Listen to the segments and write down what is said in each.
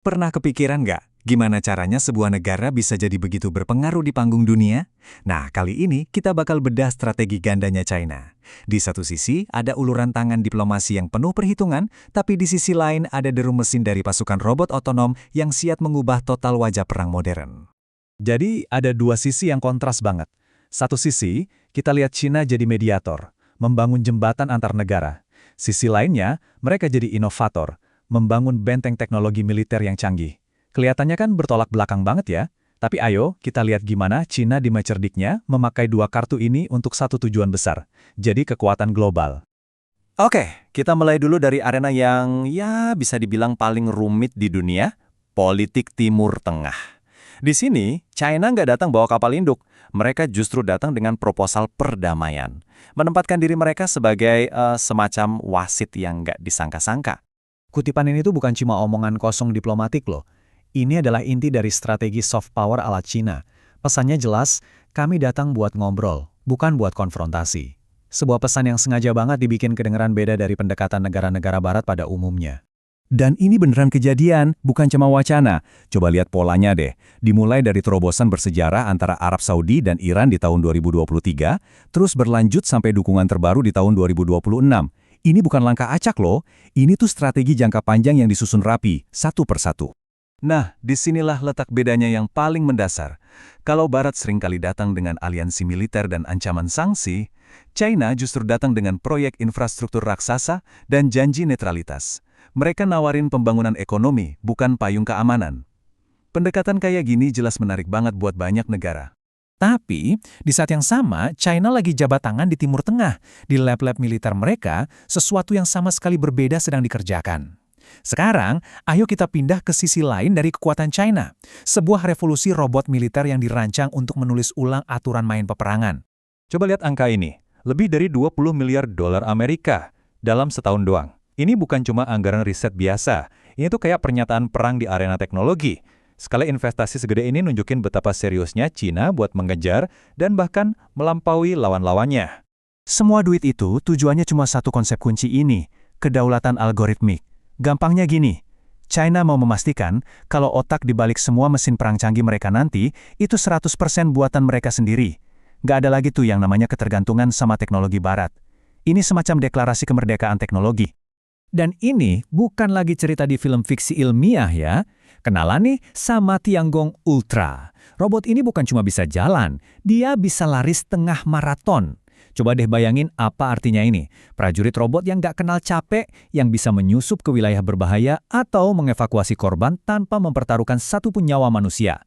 Pernah kepikiran nggak gimana caranya sebuah negara bisa jadi begitu berpengaruh di panggung dunia? Nah, kali ini kita bakal bedah strategi gandanya China. Di satu sisi, ada uluran tangan diplomasi yang penuh perhitungan, tapi di sisi lain ada deru mesin dari pasukan robot otonom yang siap mengubah total wajah perang modern. Jadi ada dua sisi yang kontras banget. Satu sisi, kita lihat Cina jadi mediator, membangun jembatan antar negara. Sisi lainnya, mereka jadi inovator, membangun benteng teknologi militer yang canggih. Kelihatannya kan bertolak belakang banget ya. Tapi ayo kita lihat gimana Cina di mecerdiknya memakai dua kartu ini untuk satu tujuan besar. Jadi kekuatan global. Oke, kita mulai dulu dari arena yang bisa dibilang paling rumit di dunia, politik Timur Tengah. Di sini, China nggak datang bawa kapal induk. Mereka justru datang dengan proposal perdamaian. Menempatkan diri mereka sebagai semacam wasit yang nggak disangka-sangka. Kutipan ini tuh bukan cuma omongan kosong diplomatik loh. Ini adalah inti dari strategi soft power ala Cina. Pesannya jelas, kami datang buat ngobrol, bukan buat konfrontasi. Sebuah pesan yang sengaja banget dibikin kedengaran beda dari pendekatan negara-negara barat pada umumnya. Dan ini beneran kejadian, bukan cuma wacana. Coba lihat polanya deh. Dimulai dari terobosan bersejarah antara Arab Saudi dan Iran di tahun 2023, terus berlanjut sampai dukungan terbaru di tahun 2026. Ini bukan langkah acak loh, ini tuh strategi jangka panjang yang disusun rapi, satu persatu. Nah, disinilah letak bedanya yang paling mendasar. Kalau Barat seringkali datang dengan aliansi militer dan ancaman sanksi, China justru datang dengan proyek infrastruktur raksasa dan janji netralitas. Mereka nawarin pembangunan ekonomi, bukan payung keamanan. Pendekatan kayak gini jelas menarik banget buat banyak negara. Tapi, di saat yang sama, China lagi jabat tangan di Timur Tengah. Di lab-lab militer mereka, sesuatu yang sama sekali berbeda sedang dikerjakan. Sekarang, ayo kita pindah ke sisi lain dari kekuatan China. Sebuah revolusi robot militer yang dirancang untuk menulis ulang aturan main peperangan. Coba lihat angka ini, lebih dari 20 miliar dolar Amerika dalam setahun doang. Ini bukan cuma anggaran riset biasa, ini tuh kayak pernyataan perang di arena teknologi. Sekali investasi segede ini nunjukin betapa seriusnya Cina buat mengejar dan bahkan melampaui lawan-lawannya. Semua duit itu tujuannya cuma satu konsep kunci ini, kedaulatan algoritmik. Gampangnya gini, China mau memastikan kalau otak dibalik semua mesin perang canggih mereka nanti itu 100% buatan mereka sendiri. Nggak ada lagi tuh yang namanya ketergantungan sama teknologi barat. Ini semacam deklarasi kemerdekaan teknologi. Dan ini bukan lagi cerita di film fiksi ilmiah ya. Kenalan nih sama Tiangong Ultra. Robot ini bukan cuma bisa jalan, dia bisa lari setengah maraton. Coba deh bayangin apa artinya ini. Prajurit robot yang nggak kenal capek, yang bisa menyusup ke wilayah berbahaya atau mengevakuasi korban tanpa mempertaruhkan satu pun nyawa manusia.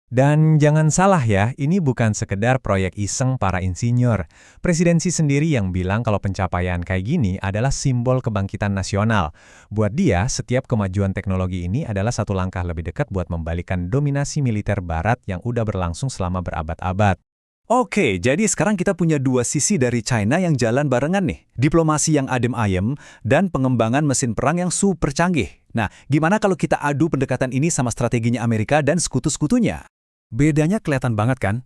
Dan jangan salah ya, ini bukan sekedar proyek iseng para insinyur. Presidensi sendiri yang bilang kalau pencapaian kayak gini adalah simbol kebangkitan nasional. Buat dia, setiap kemajuan teknologi ini adalah satu langkah lebih dekat buat membalikan dominasi militer barat yang udah berlangsung selama berabad-abad. Oke, jadi sekarang kita punya dua sisi dari China yang jalan barengan nih. Diplomasi yang adem ayem dan pengembangan mesin perang yang super canggih. Nah, gimana kalau kita adu pendekatan ini sama strateginya Amerika dan sekutu-sekutunya? Bedanya kelihatan banget kan?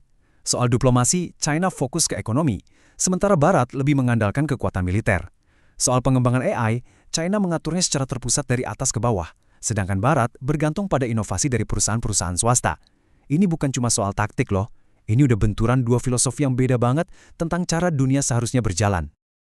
Soal diplomasi, China fokus ke ekonomi, sementara Barat lebih mengandalkan kekuatan militer. Soal pengembangan AI, China mengaturnya secara terpusat dari atas ke bawah, sedangkan Barat bergantung pada inovasi dari perusahaan-perusahaan swasta. Ini bukan cuma soal taktik loh, ini udah benturan dua filosofi yang beda banget tentang cara dunia seharusnya berjalan.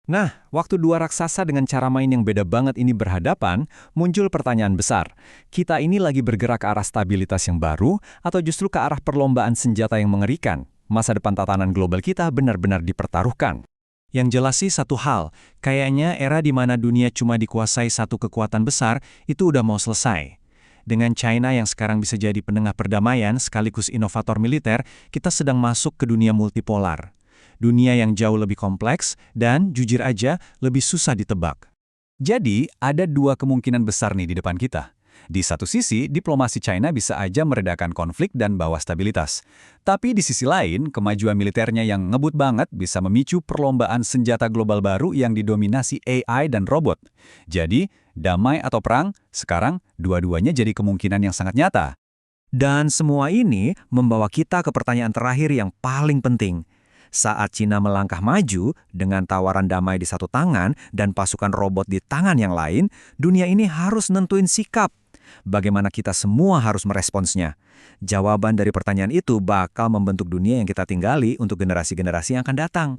Nah, waktu dua raksasa dengan cara main yang beda banget ini berhadapan, muncul pertanyaan besar. Kita ini lagi bergerak ke arah stabilitas yang baru, atau justru ke arah perlombaan senjata yang mengerikan? Masa depan tatanan global kita benar-benar dipertaruhkan. Yang jelas sih satu hal, kayaknya era di mana dunia cuma dikuasai satu kekuatan besar, itu udah mau selesai. Dengan China yang sekarang bisa jadi penengah perdamaian sekaligus inovator militer, kita sedang masuk ke dunia multipolar. Dunia yang jauh lebih kompleks dan, jujur aja, lebih susah ditebak. Jadi, ada dua kemungkinan besar nih di depan kita. Di satu sisi, diplomasi China bisa aja meredakan konflik dan bawa stabilitas. Tapi di sisi lain, kemajuan militernya yang ngebut banget bisa memicu perlombaan senjata global baru yang didominasi AI dan robot. Jadi, damai atau perang, sekarang dua-duanya jadi kemungkinan yang sangat nyata. Dan semua ini membawa kita ke pertanyaan terakhir yang paling penting. Saat Cina melangkah maju dengan tawaran damai di satu tangan dan pasukan robot di tangan yang lain, dunia ini harus nentuin sikap. Bagaimana kita semua harus meresponsnya? Jawaban dari pertanyaan itu bakal membentuk dunia yang kita tinggali untuk generasi-generasi yang akan datang.